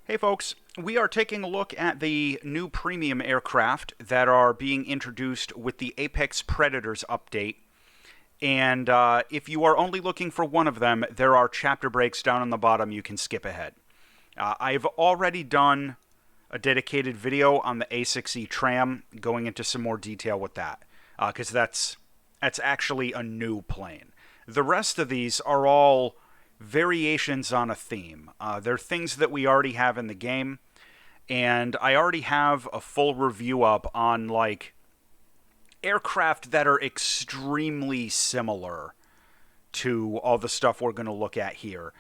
Hey folks, we are taking a look at the new premium aircraft that are being introduced with the Apex Predators update. And if you are only looking for one of them, there are chapter breaks down on the bottom you can skip ahead. I've already done a dedicated video on the A6E tram, going into some more detail with that, because that's actually a new plane. The rest of these are all variations on a theme. They're things that we already have in the game, and I already have a full review up on like aircraft that are extremely similar to all the stuff we're going to look at here.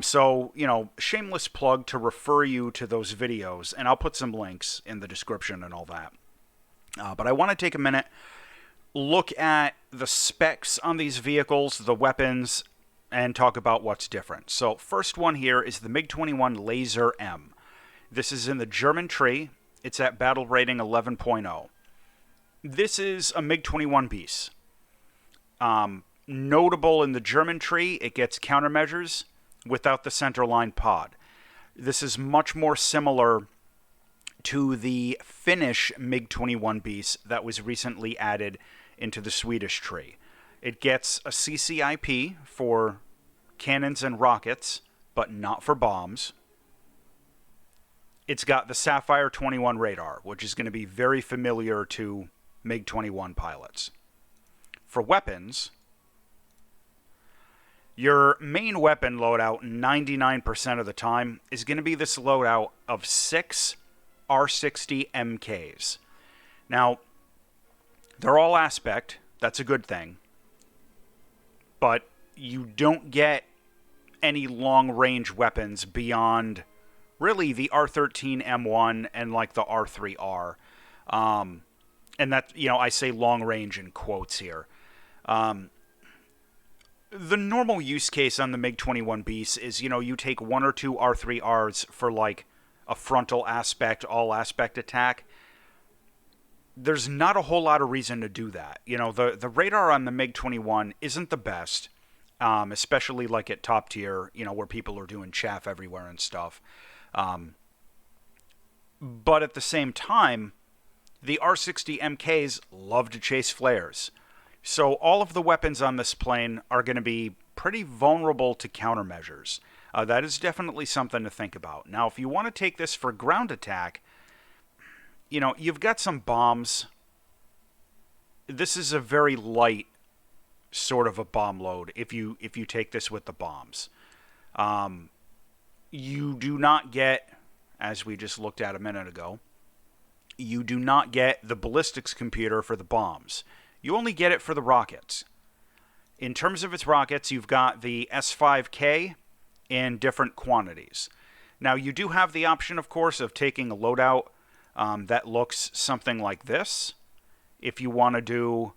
So, shameless plug to refer you to those videos, and I'll put some links in the description and all that. But I want to take a minute, look at the specs on these vehicles, the weapons, and talk about what's different. So first one here is the Mig-21 Lazur-M. This is in the German tree. It's at battle rating 11.0. This is a Mig-21bis. Notable in the German tree, it gets countermeasures without the centerline pod. This is much more similar to the Finnish Mig-21bis that was recently added into the Swedish tree. It gets a CCIP for cannons and rockets, but not for bombs. It's got the Sapphire 21 radar, which is going to be very familiar to MiG-21 pilots. For weapons, your main weapon loadout 99% of the time is going to be this loadout of 6 R60 MKs. Now, they're all aspect. That's a good thing. But you don't get any long-range weapons beyond, really, the R13M1 and, like, the R3R. And that, I say long-range in quotes here. The normal use case on the Mig-21bis is, you take 1 or 2 R3Rs for, like, a frontal aspect, all-aspect attack. There's not a whole lot of reason to do that. The radar on the MiG-21 isn't the best, especially like at top tier, where people are doing chaff everywhere and stuff. But at the same time, the R60 MKs love to chase flares. So all of the weapons on this plane are going to be pretty vulnerable to countermeasures. That is definitely something to think about. Now, if you want to take this for ground attack, you've got some bombs. This is a very light sort of a bomb load if you take this with the bombs. You do not get, as we just looked at a minute ago, you do not get the ballistics computer for the bombs. You only get it for the rockets. In terms of its rockets, you've got the S5K in different quantities. Now, you do have the option, of course, of taking a loadout that looks something like this. If you want to do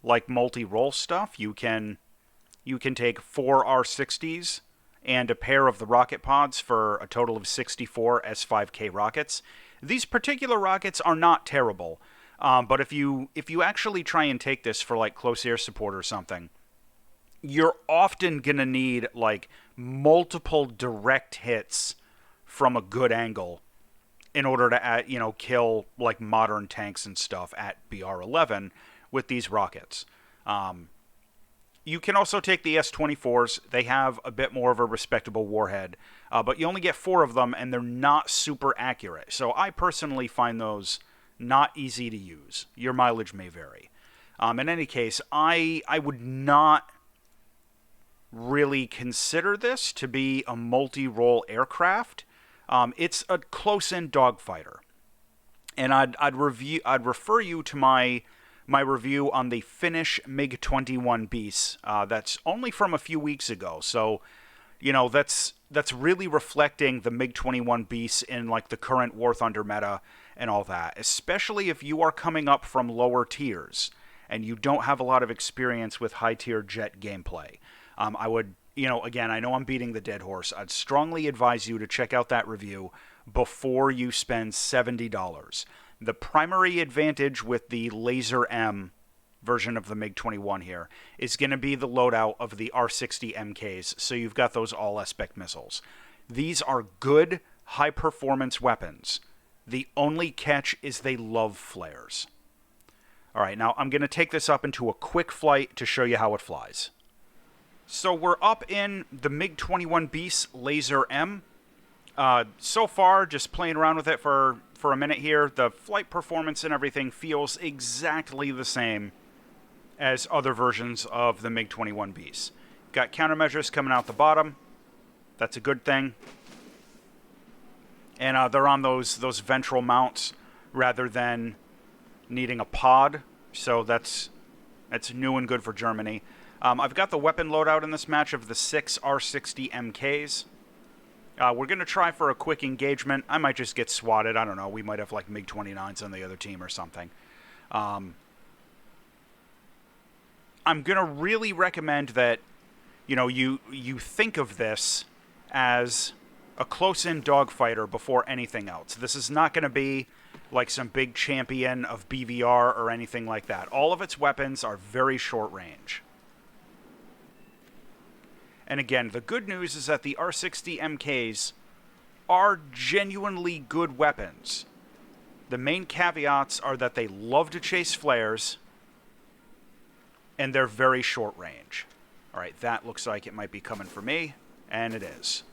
like multi-role stuff, you can take 4 R60s and a pair of the rocket pods for a total of 64 S5K rockets. These particular rockets are not terrible, but if you actually try and take this for like close air support or something, you're often going to need like multiple direct hits from a good angle in order to, kill, like, modern tanks and stuff at BR-11 with these rockets. You can also take the S-24s. They have a bit more of a respectable warhead, but you only get 4 of them, and they're not super accurate. So I personally find those not easy to use. Your mileage may vary. In any case, I would not really consider this to be a multi-role aircraft. It's a close-in dogfighter, and I'd refer you to my review on the Finnish Mig-21bis. That's only from a few weeks ago, so that's really reflecting the Mig-21bis in like the current War Thunder meta and all that. Especially if you are coming up from lower tiers and you don't have a lot of experience with high-tier jet gameplay. I would. Again, I know I'm beating the dead horse. I'd strongly advise you to check out that review before you spend $70. The primary advantage with the Lazur-M version of the Mig-21 here is going to be the loadout of the R60 MKs, so you've got those all-aspect missiles. These are good high-performance weapons. The only catch is they love flares. All right, now I'm going to take this up into a quick flight to show you how it flies. So we're up in the Mig-21bis Lazur-M. So far, just playing around with it for a minute here, the flight performance and everything feels exactly the same as other versions of the Mig-21bis. Got countermeasures coming out the bottom. That's a good thing. And they're on those ventral mounts rather than needing a pod. So that's new and good for Germany. I've got the weapon loadout in this match of the 6 R60 MKs. We're going to try for a quick engagement. I might just get swatted. I don't know. We might have like MiG-29s on the other team or something. I'm going to really recommend that, you think of this as a close-in dogfighter before anything else. This is not going to be like some big champion of BVR or anything like that. All of its weapons are very short range. And again, the good news is that the R60 MKs are genuinely good weapons. The main caveats are that they love to chase flares, and they're very short range. All right, that looks like it might be coming for me, and it is.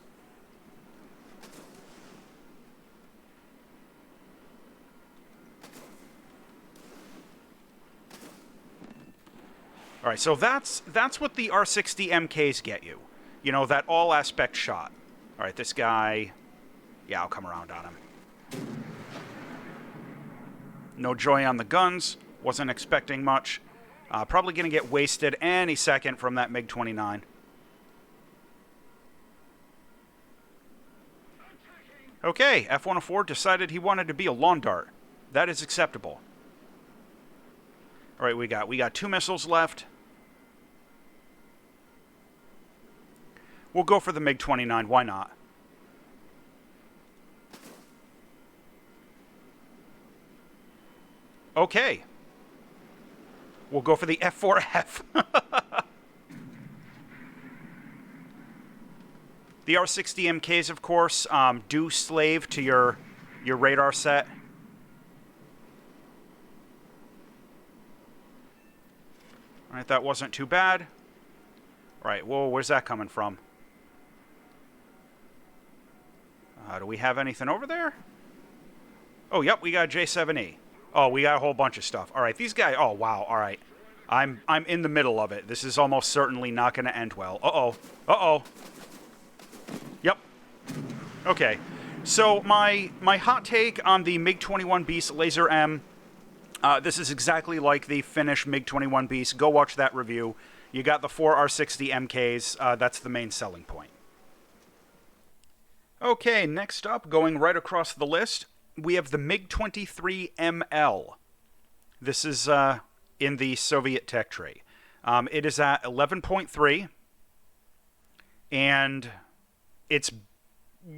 All right, so that's what the R60 MKs get you. That all-aspect shot. All right, this guy... Yeah, I'll come around on him. No joy on the guns. Wasn't expecting much. Probably going to get wasted any second from that MiG-29. Okay, F-104 decided he wanted to be a lawn dart. That is acceptable. All right, we got 2 missiles left. We'll go for the MiG-29. Why not? Okay. We'll go for the F4F. The R60 MKs, of course, do slave to your radar set. All right, that wasn't too bad. All right, whoa, where's that coming from? Do we have anything over there? Oh, yep, we got J7E. Oh, we got a whole bunch of stuff. All right, these guys... Oh, wow, all right. I'm in the middle of it. This is almost certainly not going to end well. Uh-oh. Uh-oh. Yep. Okay. So my hot take on the Mig-21bis Lazur-M, this is exactly like the Finnish Mig-21bis. Go watch that review. You got the 4 R60 MKs. That's the main selling point. Okay, next up, going right across the list, we have the MiG-23ML. This is in the Soviet tech tree. It is at 11.3, and it's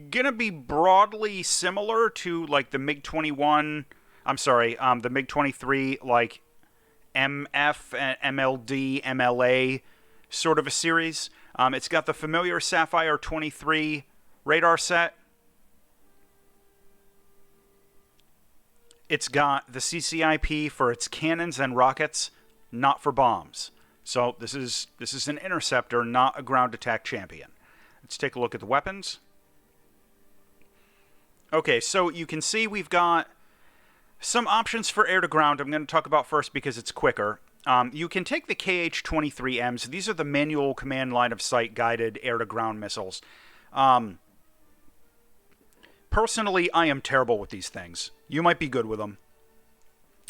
going to be broadly similar to, like, the MiG-21... I'm sorry, the MiG-23, like, MF, MLD, MLA sort of a series. It's got the familiar Sapphire 23 radar set. It's got the CCIP for its cannons and rockets, not for bombs. So this is an interceptor, not a ground attack champion. Let's take a look at the weapons. Okay, so you can see we've got some options for air-to-ground. I'm going to talk about first because it's quicker. You can take the KH-23Ms. These are the manual command line-of-sight guided air-to-ground missiles. Personally, I am terrible with these things. You might be good with them.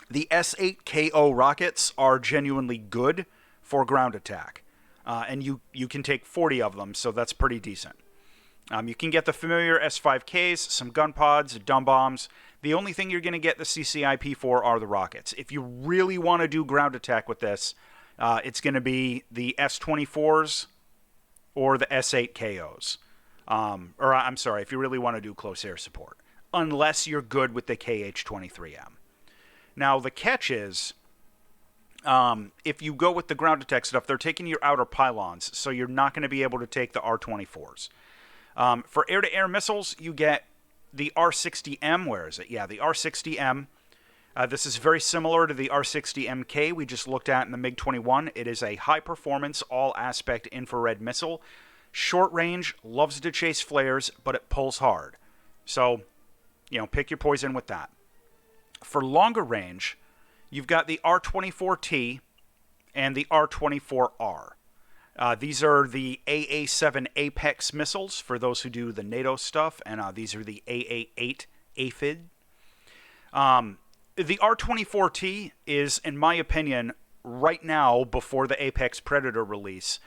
The S8KO rockets are genuinely good for ground attack. And you can take 40 of them, so that's pretty decent. You can get the familiar S5Ks, some gun pods, dumb bombs. The only thing you're going to get the CCIP for are the rockets. If you really want to do ground attack with this, it's going to be the S24s or the S8KOs. Or I'm sorry, if you really want to do close air support. Unless you're good with the KH-23M. Now, the catch is, if you go with the ground attack stuff, they're taking your outer pylons, so you're not going to be able to take the R-24s. For air-to-air missiles, you get the R60M, where is it? Yeah, the R60M. This is very similar to the R60MK we just looked at in the MiG-21. It is a high-performance, all-aspect infrared missile. Short range, loves to chase flares, but it pulls hard. So, pick your poison with that. For longer range, you've got the R-24T and the R-24R. These are the AA-7 Apex missiles for those who do the NATO stuff, and these are the AA-8 Aphid. The R-24T is, in my opinion, right now, before the Apex Predator release,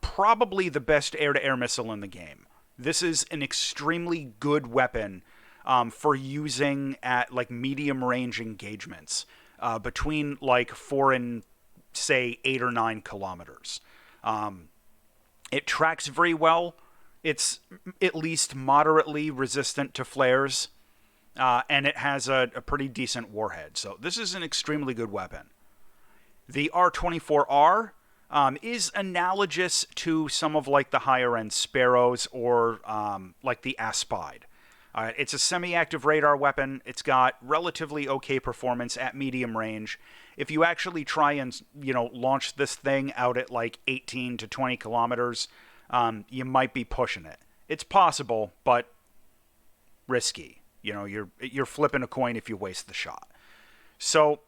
probably the best air-to-air missile in the game. This is an extremely good weapon for using at like medium-range engagements between like 4 and, say, 8 or 9 kilometers. It tracks very well. It's at least moderately resistant to flares. And it has a pretty decent warhead. So this is an extremely good weapon. The R-24R is analogous to some of like the higher-end Sparrows or like the Aspide. It's a semi-active radar weapon. It's got relatively okay performance at medium range. If you actually try and launch this thing out at like 18 to 20 kilometers, you might be pushing it. It's possible, but risky. You're flipping a coin if you waste the shot. So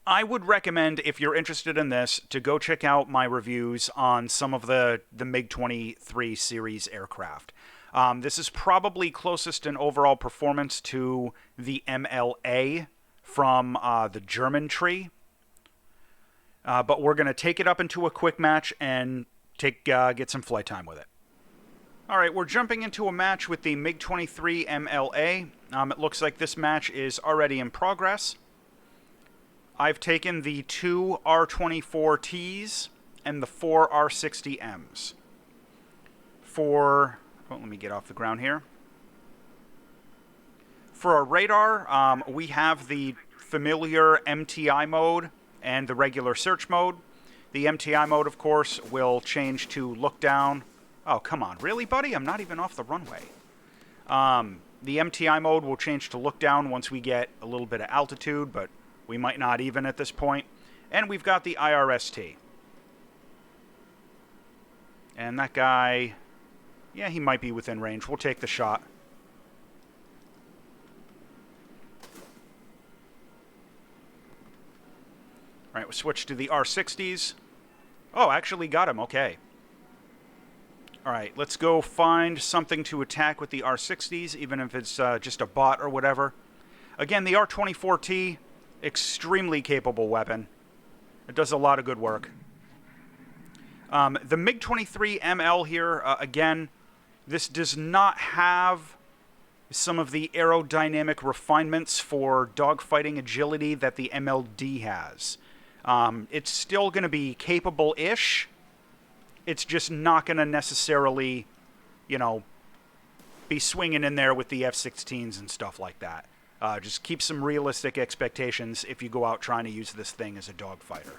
I would recommend, if you're interested in this, to go check out my reviews on some of the MiG-23 series aircraft. This is probably closest in overall performance to the MLA from the German tree. But we're going to take it up into a quick match and get some flight time with it. All right, we're jumping into a match with the MiG-23 MLA. It looks like this match is already in progress. I've taken the 2 R-24Ts and the 4 R-60Ms. Let me get off the ground here. For our radar, we have the familiar MTI mode and the regular search mode. The MTI mode, of course, will change to look down. Oh, come on. Really, buddy? I'm not even off the runway. The MTI mode will change to look down once we get a little bit of altitude, but we might not even at this point. And we've got the IRST. And that guy, yeah, he might be within range. We'll take the shot. All right, we'll switch to the R60s. Oh, actually got him. Okay. All right, let's go find something to attack with the R60s, even if it's just a bot or whatever. Again, the R-24T, extremely capable weapon. It does a lot of good work. The MiG-23 ML here, again, this does not have some of the aerodynamic refinements for dogfighting agility that the MLD has. It's still going to be capable-ish. It's just not going to necessarily, be swinging in there with the F-16s and stuff like that. Just keep some realistic expectations if you go out trying to use this thing as a dogfighter.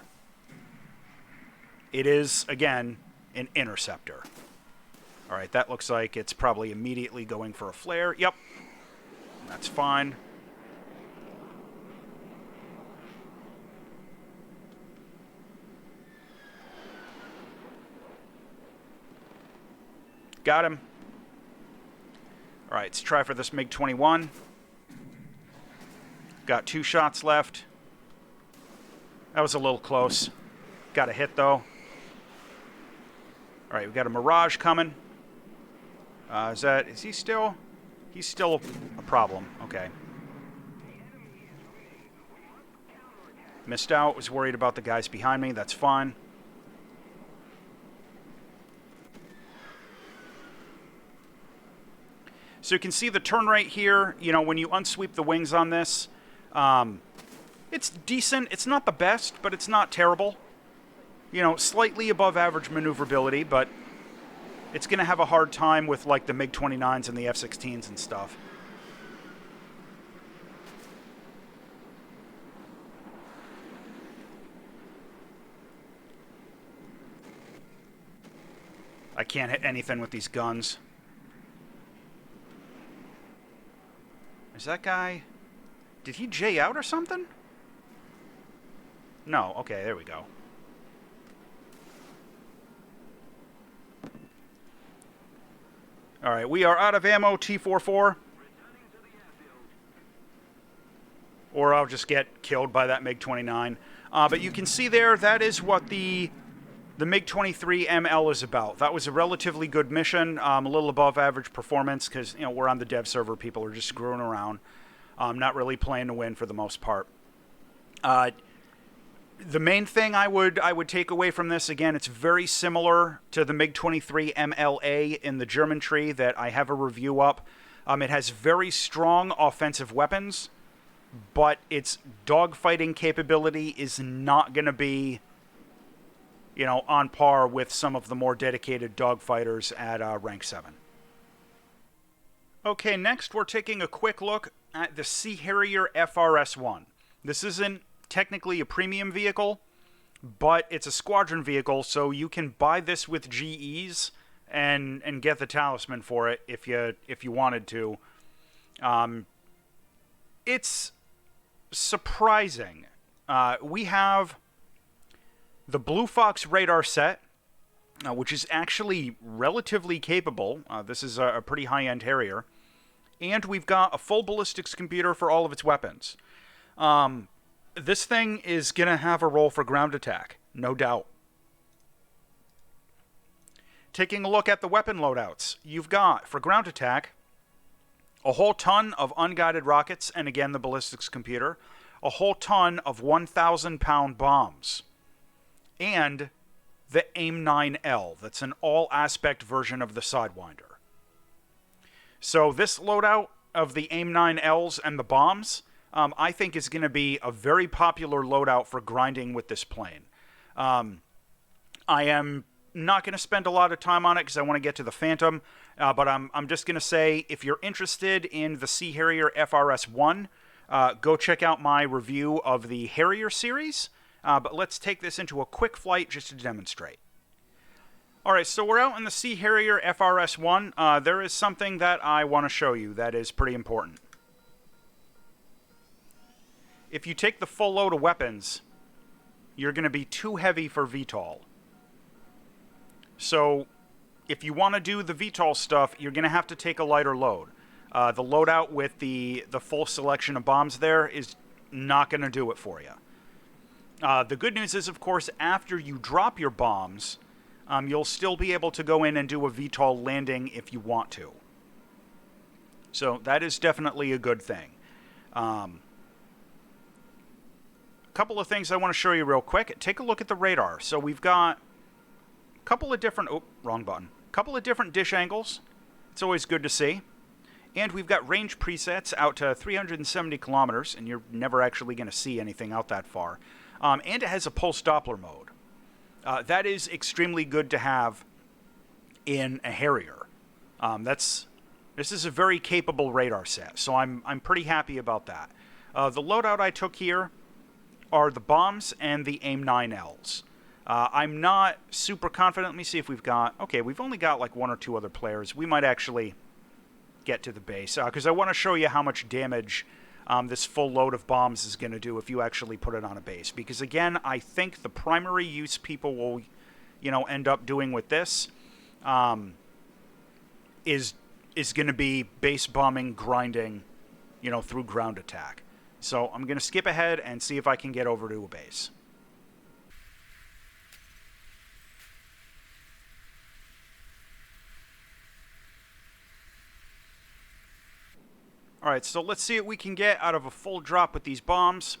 It is, again, an interceptor. All right, that looks like it's probably immediately going for a flare. Yep, that's fine. Got him. All right, let's try for this MiG-21. Got 2 shots left. That was a little close. Got a hit, though. All right, we got a Mirage coming. Is he still? He's still a problem. Okay. Missed out. Was worried about the guys behind me. That's fine. So you can see the turn rate here, when you unsweep the wings on this, it's decent. It's not the best, but it's not terrible. Slightly above average maneuverability, but it's going to have a hard time with like the MiG-29s and the F-16s and stuff. I can't hit anything with these guns. Is that guy... Did he J out or something? No. Okay, there we go. Alright, we are out of ammo, T-44. Or I'll just get killed by that MiG-29. But you can see there, that is what the Mig-23ML is about. That was a relatively good mission, a little above average performance, because, you know, we're on the dev server, people are just screwing around. Not really playing to win for the most part. The main thing I would take away from this, again, it's very similar to the Mig-23MLA in the German tree that I have a review up. It has very strong offensive weapons, but its dogfighting capability is not going to be, you know, on par with some of the more dedicated dogfighters at rank 7. Okay, next we're taking a quick look at the Harrier FRS.1. This isn't technically a premium vehicle, but it's a squadron vehicle, so you can buy this with GEs and get the talisman for it if you wanted to. It's surprising. We have the Blue Fox radar set, which is actually relatively capable. This is a pretty high-end Harrier. And we've got a full ballistics computer for all of its weapons. This thing is going to have a role for ground attack, no doubt. Taking a look at the weapon loadouts, you've got, for ground attack, a whole ton of unguided rockets, and again the ballistics computer, a whole ton of 1,000-pound bombs, and the AIM-9L. That's an all-aspect version of the Sidewinder. So this loadout of the AIM-9Ls and the bombs, I think is going to be a very popular loadout for grinding with this plane. I am not going to spend a lot of time on it because I want to get to the Phantom, but I'm just going to say, if you're interested in the Harrier FRS.1, go check out my review of the Harrier series, but let's take this into a quick flight just to demonstrate. Alright, so we're out in the Harrier FRS.1. There is something that I want to show you that is pretty important. If you take the full load of weapons, you're going to be too heavy for VTOL. So, if you want to do the VTOL stuff, you're going to have to take a lighter load. The loadout with the full selection of bombs there is not going to do it for you. The good news is, of course, after you drop your bombs, you'll still be able to go in and do a VTOL landing if you want to. So that is definitely a good thing. Couple of things I want to show you real quick. Take a look at the radar. So we've got a couple of different... Oh, wrong button. Couple of different dish angles. It's always good to see. And we've got range presets out to 370 kilometers, and you're never actually going to see anything out that far. And it has a pulse Doppler mode. That is extremely good to have in a Harrier. This is a very capable radar set, so I'm pretty happy about that. The loadout I took here are the bombs and the AIM-9Ls. I'm not super confident. Let me see if we've got... Okay, we've only got like one or two other players. We might actually get to the base, because I want to show you how much damage this full load of bombs is going to do if you actually put it on a base. Because again, I think the primary use people will, you know, end up doing with this is going to be base bombing, grinding, you know, through ground attack. So I'm going to skip ahead and see if I can get over to a base. Alright, so let's see what we can get out of a full drop with these bombs.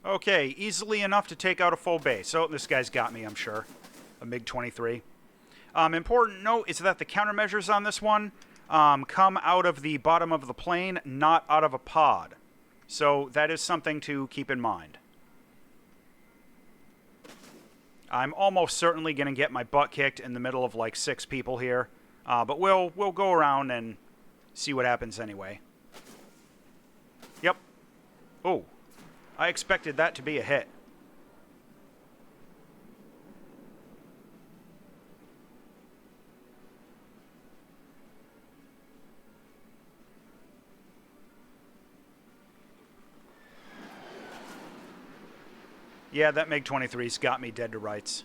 Okay, easily enough to take out a full base. Oh, this guy's got me, I'm sure. A MiG-23. Important note is that the countermeasures on this one come out of the bottom of the plane, not out of a pod. So that is something to keep in mind. I'm almost certainly going to get my butt kicked in the middle of like 6 people here. But we'll go around and see what happens anyway. Yep. Oh, I expected that to be a hit. Yeah, that Mig-23's got me dead to rights.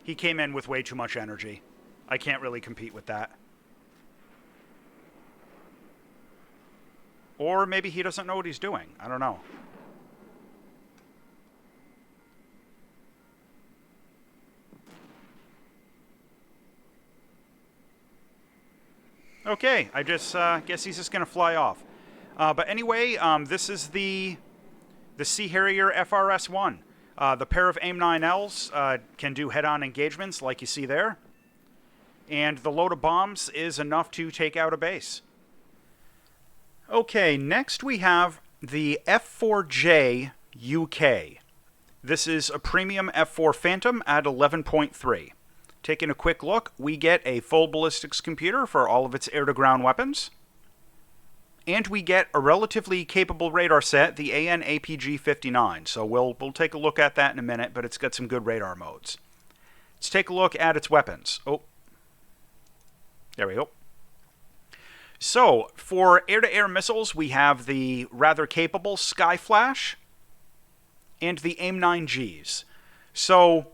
He came in with way too much energy. I can't really compete with that. Or maybe he doesn't know what he's doing. I don't know. Okay, I just guess he's just going to fly off. But anyway, this is the Harrier FRS.1. The pair of AIM-9Ls can do head-on engagements like you see there. And the load of bombs is enough to take out a base. Okay, next we have the F4J UK. This is a premium F4 Phantom at 11.3. Taking a quick look, we get a full ballistics computer for all of its air-to-ground weapons. And we get a relatively capable radar set, the AN/APG-59. So we'll take a look at that in a minute, but it's got some good radar modes. Let's take a look at its weapons. Oh, there we go. So, for air-to-air missiles, we have the rather capable Skyflash and the AIM-9Gs. So,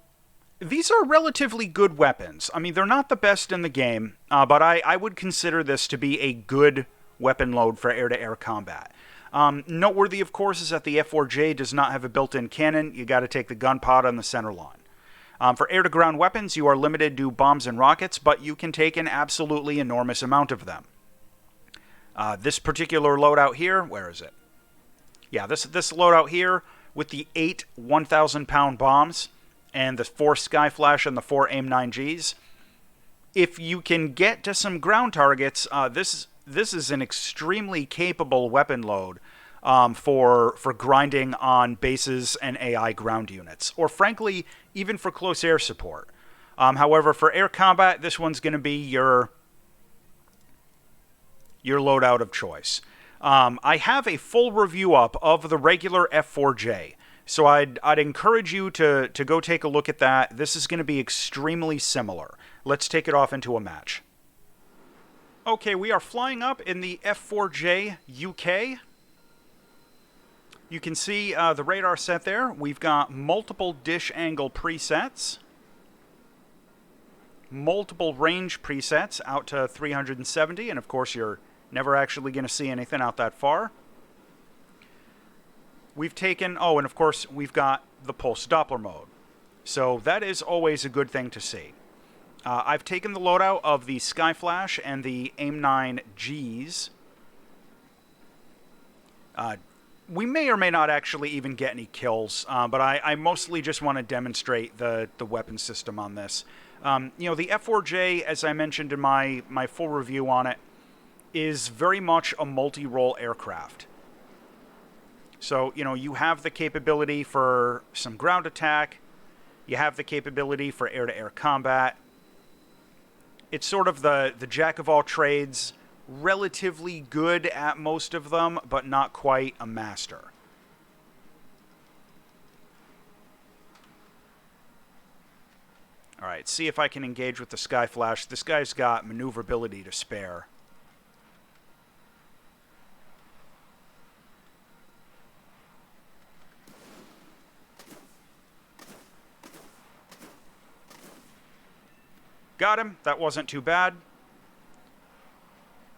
these are relatively good weapons. I mean, they're not the best in the game, but I would consider this to be a good weapon load for air-to-air combat. Noteworthy, of course, is that the F4J does not have a built-in cannon. You got to take the gun pod on the center line. For air-to-ground weapons, you are limited to bombs and rockets, but you can take an absolutely enormous amount of them. This particular loadout here, where is it? Yeah, this loadout here with the 8 1,000-pound bombs and the 4 Skyflash and the 4 AIM-9Gs. If you can get to some ground targets, this is an extremely capable weapon load for grinding on bases and AI ground units, or frankly, even for close air support. However, for air combat, this one's going to be your loadout of choice. I have a full review up of the regular F4J, so I'd encourage you to go take a look at that. This is going to be extremely similar. Let's take it off into a match. Okay, we are flying up in the F4J UK. You can see the radar set there. We've got multiple dish angle presets, multiple range presets out to 370, and of course you're never actually going to see anything out that far. We've taken, and of course we've got the pulse Doppler mode. So that is always a good thing to see. I've taken the loadout of the Skyflash and the AIM-9Gs. We may or may not actually even get any kills, but I mostly just want to demonstrate the weapon system on this. The F4J, as I mentioned in my full review on it, is very much a multi-role aircraft. So, you have the capability for some ground attack, you have the capability for air-to-air combat. It's sort of the jack of all trades, relatively good at most of them, but not quite a master. Alright, see if I can engage with the Skyflash. This guy's got maneuverability to spare. Got him. That wasn't too bad.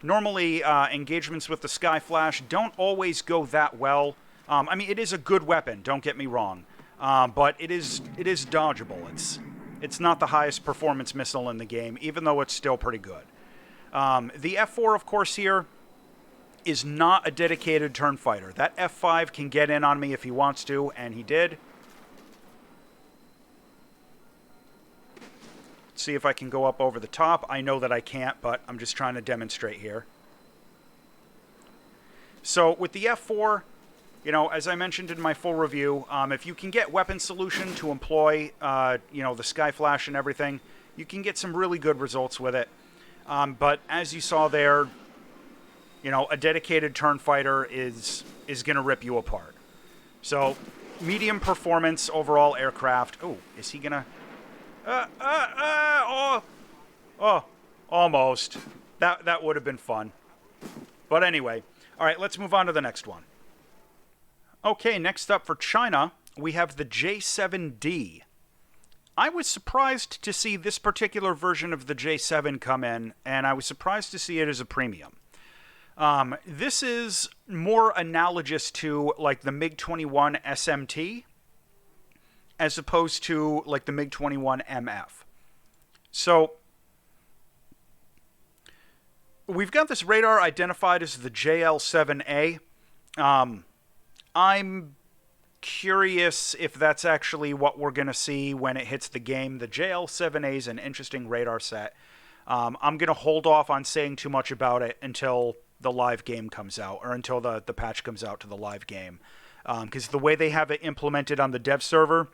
Normally, engagements with the Skyflash don't always go that well. I mean, it is a good weapon, don't get me wrong. But it is dodgeable. It's not the highest performance missile in the game, even though it's still pretty good. The F4, of course, here is not a dedicated turn fighter. That F5 can get in on me if he wants to, and he did. See if I can go up over the top. I know that I can't, but I'm just trying to demonstrate here. So with the F4, as I mentioned in my full review, if you can get Weapon Solution to employ, the Skyflash and everything, you can get some really good results with it. But as you saw there, a dedicated turn fighter is going to rip you apart. So medium performance overall aircraft. Oh, is he going to... almost. That would have been fun. But anyway, all right, let's move on to the next one. Okay, next up for China, we have the J7D. I was surprised to see this particular version of the J7 come in, and I was surprised to see it as a premium. This is more analogous to like the Mig-21 SMT as opposed to like the Mig-21 MF. So we've got this radar identified as the JL7A. I'm curious if that's actually what we're going to see when it hits the game. The JL7A is an interesting radar set. I'm going to hold off on saying too much about it until the live game comes out, or until the patch comes out to the live game. Because the way they have it implemented on the dev server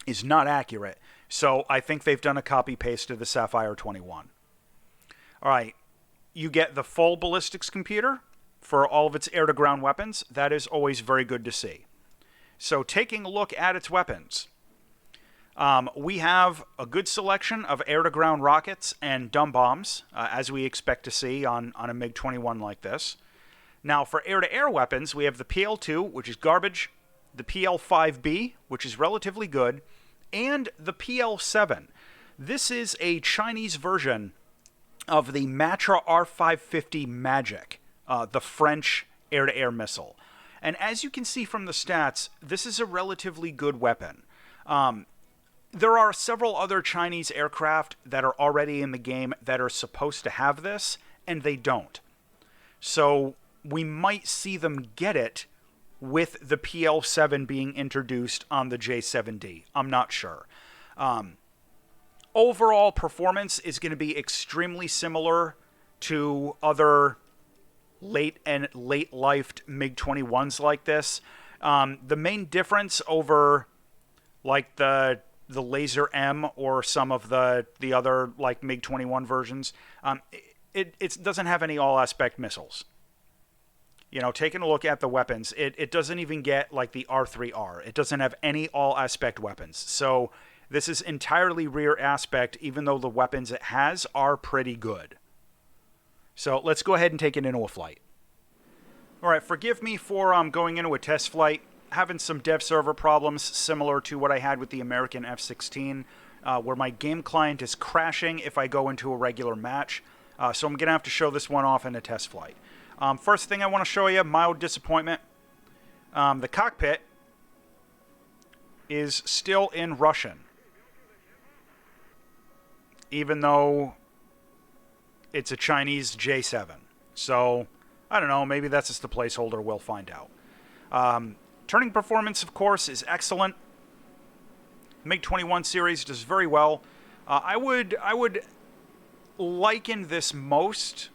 is not accurate. So I think they've done a copy-paste of the Sapphire 21. All right, you get the full ballistics computer for all of its air-to-ground weapons. That is always very good to see. So taking a look at its weapons, we have a good selection of air-to-ground rockets and dumb bombs, as we expect to see on a MiG-21 like this. Now, for air-to-air weapons, we have the PL-2, which is garbage, the PL-5B, which is relatively good, and the PL-7. This is a Chinese version of the Matra R550 Magic, the French air-to-air missile. And as you can see from the stats, this is a relatively good weapon. There are several other Chinese aircraft that are already in the game that are supposed to have this, and they don't. So we might see them get it with the PL-7 being introduced on the J7D. I'm not sure. Overall performance is going to be extremely similar to other late-lifed MiG-21s like this. The main difference over like the Lazur-M or some of the other like MiG-21 versions, it doesn't have any all-aspect missiles. You know, taking a look at the weapons, it doesn't even get like the R3R. It doesn't have any all-aspect weapons. So this is entirely rear aspect, even though the weapons it has are pretty good. So let's go ahead and take it into a flight. All right, forgive me for going into a test flight, having some dev server problems similar to what I had with the American F-16, where my game client is crashing if I go into a regular match. So I'm going to have to show this one off in a test flight. First thing I want to show you, mild disappointment. The cockpit is still in Russian, even though it's a Chinese J7. So, I don't know, maybe that's just a placeholder, we'll find out. Turning performance, of course, is excellent. MiG-21 series does very well. I would liken this most,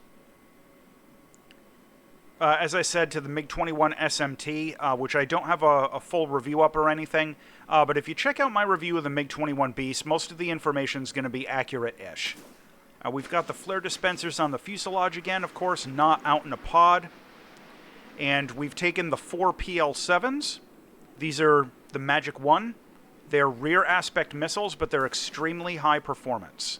as I said, to the MiG-21 SMT, which I don't have a full review up or anything. But if you check out my review of the Mig-21bis, most of the information is going to be accurate-ish. We've got the flare dispensers on the fuselage again, of course, not out in a pod. And we've taken the 4 PL-7s. These are the Magic 1. They're rear aspect missiles, but they're extremely high performance.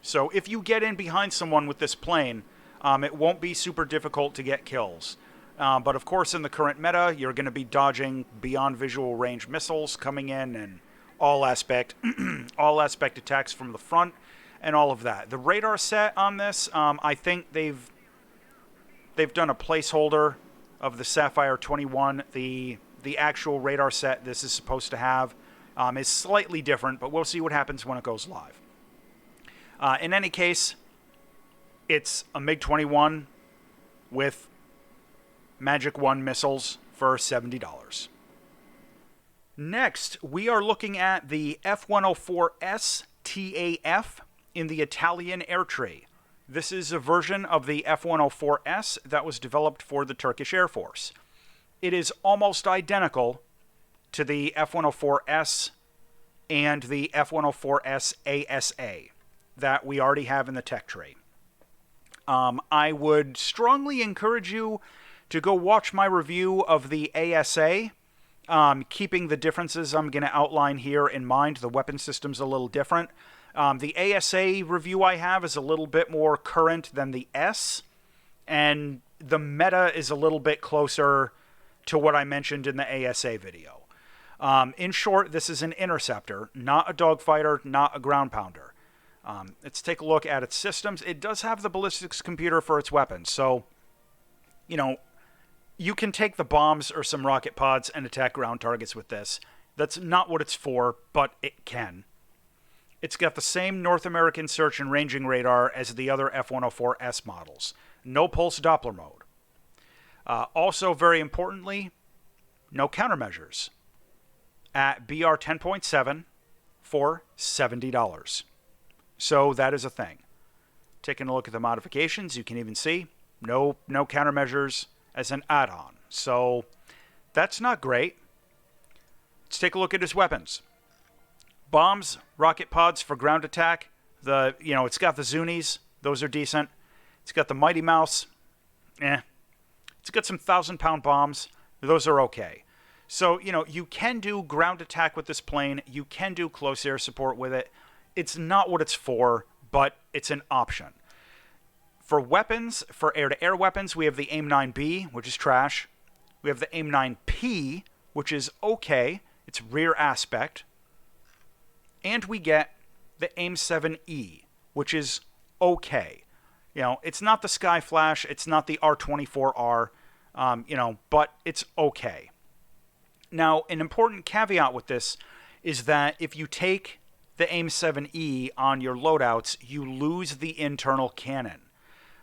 So if you get in behind someone with this plane, it won't be super difficult to get kills. But of course, in the current meta, you're going to be dodging beyond visual range missiles coming in and all aspect attacks from the front and all of that. The radar set on this, I think they've done a placeholder of the Sapphire 21. The actual radar set this is supposed to have is slightly different, but we'll see what happens when it goes live. In any case, it's a MiG-21 with Magic 1 missiles for $70. Next, we are looking at the F-104S TAF in the Italian air tree. This is a version of the F-104S that was developed for the Turkish Air Force. It is almost identical to the F-104S and the F-104S ASA that we already have in the tech tree. I would strongly encourage you to go watch my review of the ASA, keeping the differences I'm going to outline here in mind. The weapon system's a little different. The ASA review I have is a little bit more current than the S, and the meta is a little bit closer to what I mentioned in the ASA video. In short, this is an interceptor, not a dogfighter, not a ground pounder. Let's take a look at its systems. It does have the ballistics computer for its weapons, so, you know, you can take the bombs or some rocket pods and attack ground targets with this. That's not what it's for, but it can. It's got the same North American search and ranging radar as the other F-104S models. No pulse Doppler mode. Also, very importantly, no countermeasures. At BR 10.7 for $70. So that is a thing. Taking a look at the modifications, you can even see no countermeasures as an add-on. So that's not great. Let's take a look at his weapons. Bombs, rocket pods for ground attack. It's got the Zunis. Those are decent. It's got the Mighty Mouse. It's got some 1,000-pound bombs. Those are okay. So, you can do ground attack with this plane. You can do close air support with it. It's not what it's for, but it's an option. For weapons, for air-to-air weapons, we have the AIM-9B, which is trash. We have the AIM-9P, which is okay. It's rear aspect. And we get the AIM-7E, which is okay. It's not the Sky Flash. It's not the R-24R, but it's okay. Now, an important caveat with this is that if you take the AIM-7E on your loadouts, you lose the internal cannon.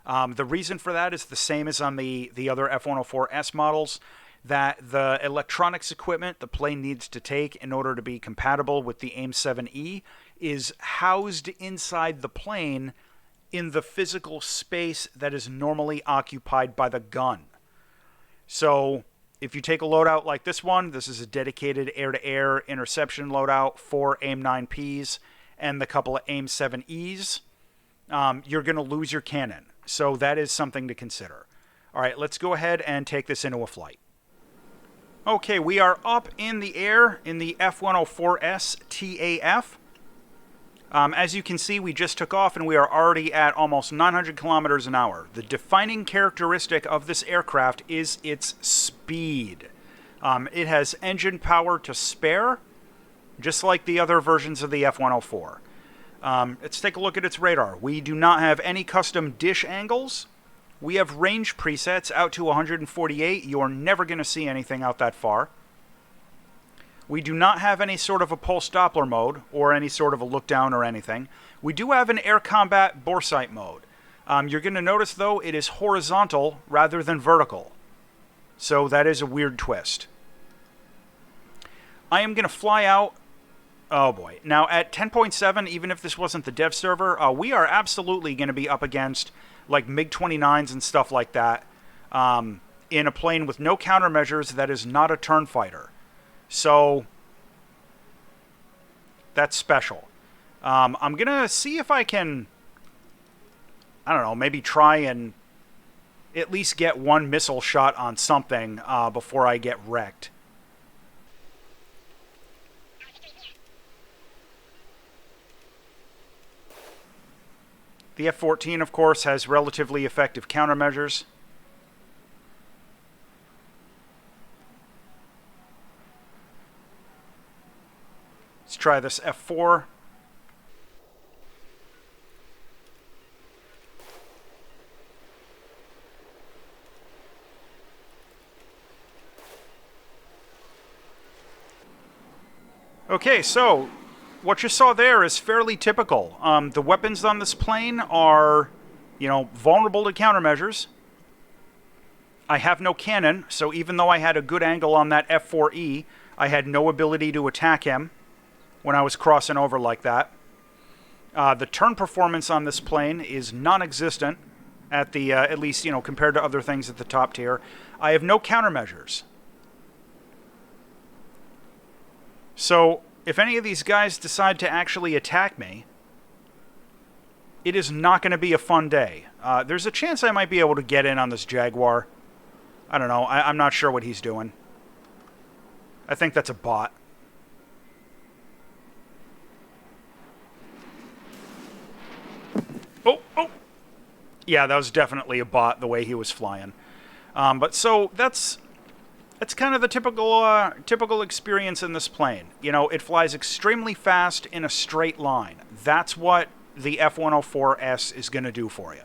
The reason for that is the same as on the other F-104S models, that the electronics equipment the plane needs to take in order to be compatible with the AIM-7E is housed inside the plane in the physical space that is normally occupied by the gun. So if you take a loadout like this one, this is a dedicated air-to-air interception loadout for AIM-9Ps and the couple of AIM-7Es, you're going to lose your cannon. So that is something to consider. All right, let's go ahead and take this into a flight. Okay, we are up in the air in the F-104S TAF. As you can see, we just took off and we are already at almost 900 kilometers an hour. The defining characteristic of this aircraft is its speed. It has engine power to spare, just like the other versions of the F-104. Let's take a look at its radar. We do not have any custom dish angles. We have range presets out to 148. You're never going to see anything out that far. We do not have any sort of a pulse Doppler mode or any sort of a look down or anything. We do have an air combat bore sight mode. You're going to notice, though, it is horizontal rather than vertical. So that is a weird twist. I am going to fly out. Oh boy. Now at 10.7, even if this wasn't the dev server, we are absolutely going to be up against like Mig-29s and stuff like that in a plane with no countermeasures that is not a turn fighter. So that's special. I'm going to see if I can, I don't know, maybe try and at least get one missile shot on something before I get wrecked. The F-14, of course, has relatively effective countermeasures. Let's try this F-4. Okay, so what you saw there is fairly typical. The weapons on this plane are, vulnerable to countermeasures. I have no cannon, so even though I had a good angle on that F-4E, I had no ability to attack him when I was crossing over like that. The turn performance on this plane is non-existent at the, at least, compared to other things at the top tier. I have no countermeasures. So if any of these guys decide to actually attack me, it is not going to be a fun day. There's a chance I might be able to get in on this Jaguar. I don't know. I'm not sure what he's doing. I think that's a bot. Oh! Yeah, that was definitely a bot, the way he was flying. But so that's kind of the typical experience in this plane. You know, it flies extremely fast in a straight line. That's what the F-104S is going to do for you.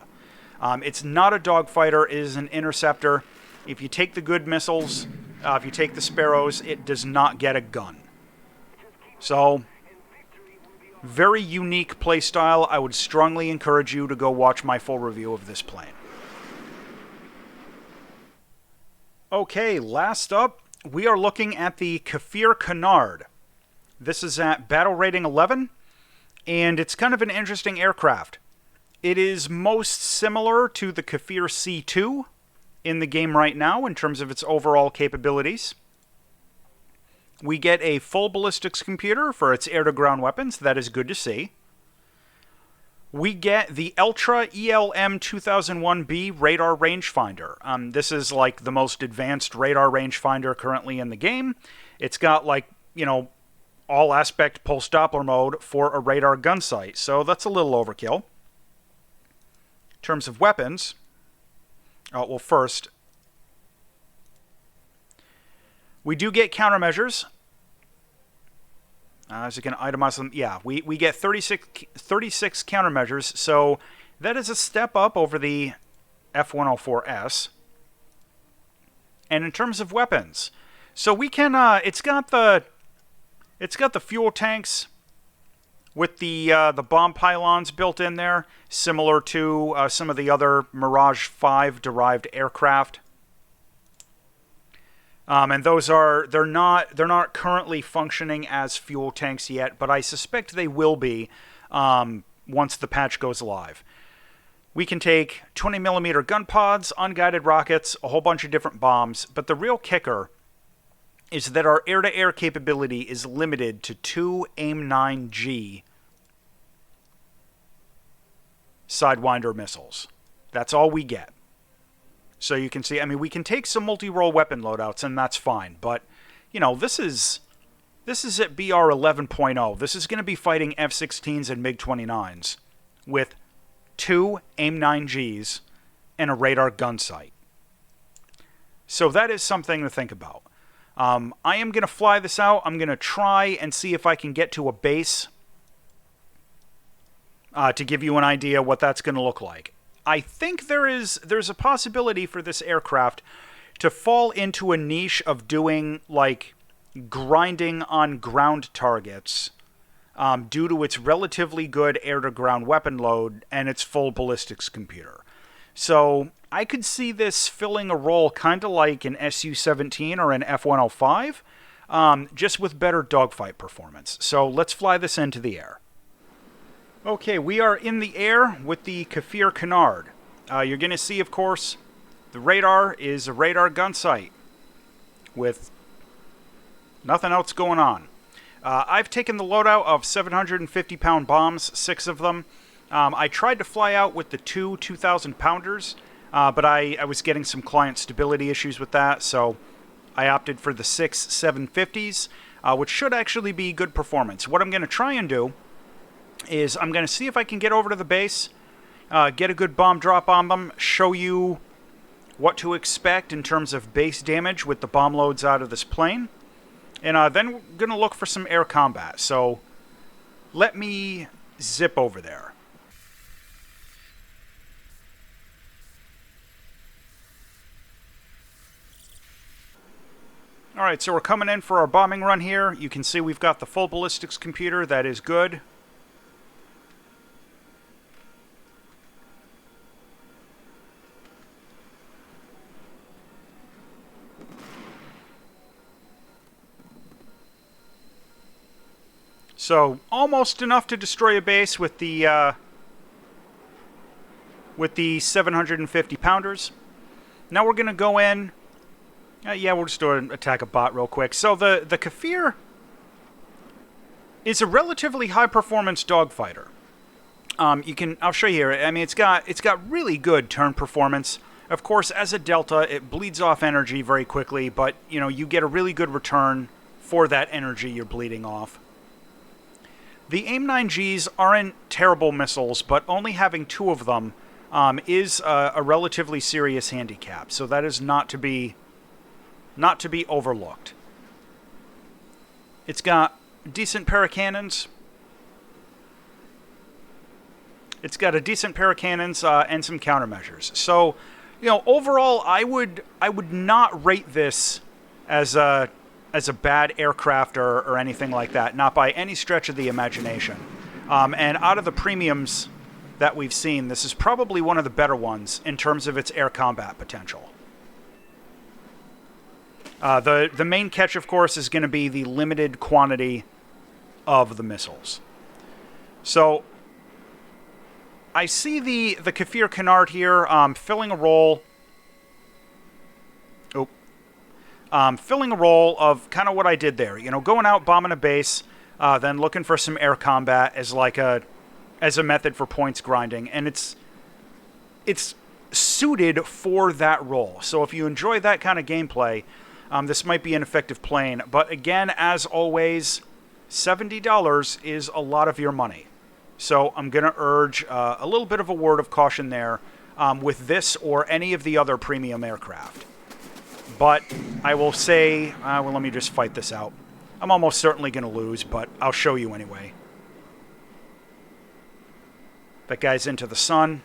It's not a dogfighter. It is an interceptor. If you take the good missiles, if you take the Sparrows, it does not get a gun. So, very unique playstyle. I would strongly encourage you to go watch my full review of this plane. Okay, last up, we are looking at the Kfir Canard. This is at battle rating 11, and it's kind of an interesting aircraft. It is most similar to the Kfir C2 in the game right now in terms of its overall capabilities. We get a full ballistics computer for its air-to-ground weapons. That is good to see. We get the Ultra ELM 2001B radar rangefinder. This is like the most advanced radar rangefinder currently in the game. It's got, like, you know, all aspect pulse Doppler mode for a radar gun sight, so that's a little overkill. In terms of weapons, well, first, we do get countermeasures. As you can itemize them, yeah, we get 36 countermeasures, so that is a step up over the F-104S. And in terms of weapons, so we can, it's got the fuel tanks with the bomb pylons built in there, similar to some of the other Mirage 5 derived aircraft. And those they're not currently functioning as fuel tanks yet, but I suspect they will be once the patch goes live. We can take 20mm gun pods, unguided rockets, a whole bunch of different bombs, but the real kicker is that our air-to-air capability is limited to 2 AIM-9G Sidewinder missiles. That's all we get. So you can see, I mean, we can take some multi-role weapon loadouts, and that's fine. But, you know, this is at BR 11.0. This is going to be fighting F-16s and Mig-29s with 2 AIM-9Gs and a radar gun sight. So that is something to think about. I am going to fly this out. I'm going to try and see if I can get to a base to give you an idea what that's going to look like. I think there's a possibility for this aircraft to fall into a niche of doing, like, grinding on ground targets due to its relatively good air-to-ground weapon load and its full ballistics computer. So I could see this filling a role kind of like an Su-17 or an F-105, just with better dogfight performance. So let's fly this into the air. Okay, we are in the air with the Kfir Canard. You're going to see, of course, the radar is a radar gun sight with nothing else going on. I've taken the loadout of 750-pound bombs, 6 of them. I tried to fly out with the 2 2,000-pounders, but I was getting some client stability issues with that, so I opted for the 6 750s, which should actually be good performance. What I'm going to try and do is I'm going to see if I can get over to the base, get a good bomb drop on them, show you what to expect in terms of base damage with the bomb loads out of this plane, and then we're going to look for some air combat. So let me zip over there. Alright, so we're coming in for our bombing run here. You can see we've got the full ballistics computer. That is good. So, almost enough to destroy a base with the 750-pounders. Now we're going to go in. Yeah, we'll just attack a bot real quick. So the Kfir is a relatively high-performance dogfighter. I'll show you here. I mean, it's got really good turn performance. Of course, as a Delta, it bleeds off energy very quickly, but you know, you get a really good return for that energy you're bleeding off. The AIM-9Gs aren't terrible missiles, but only having 2 of them is a relatively serious handicap. So that is not to be overlooked. It's got a decent pair of cannons. It's got a decent pair of cannons and some countermeasures. So, overall, I would not rate this as a bad aircraft or anything like that. Not by any stretch of the imagination. And out of the premiums that we've seen, this is probably one of the better ones in terms of its air combat potential. The main catch, of course, is going to be the limited quantity of the missiles. So I see the Kfir Canard here filling a role. Filling a role of kind of what I did there. Going out, bombing a base, then looking for some air combat as a method for points grinding, and it's suited for that role. So if you enjoy that kind of gameplay, this might be an effective plane. But again, as always, $70 is a lot of your money. So I'm going to urge a little bit of a word of caution there with this or any of the other premium aircraft. But I will say, let me just fight this out. I'm almost certainly going to lose, but I'll show you anyway. That guy's into the sun.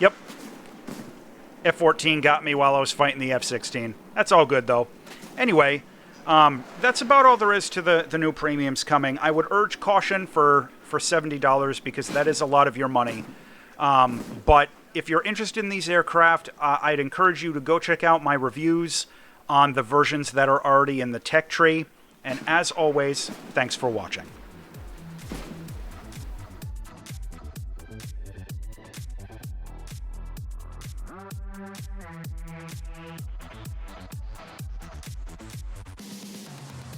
Yep. F-14 got me while I was fighting the F-16. That's all good, though. Anyway, that's about all there is to the new premiums coming. I would urge caution for $70 because that is a lot of your money. But if you're interested in these aircraft, I'd encourage you to go check out my reviews on the versions that are already in the tech tree. And as always, thanks for watching.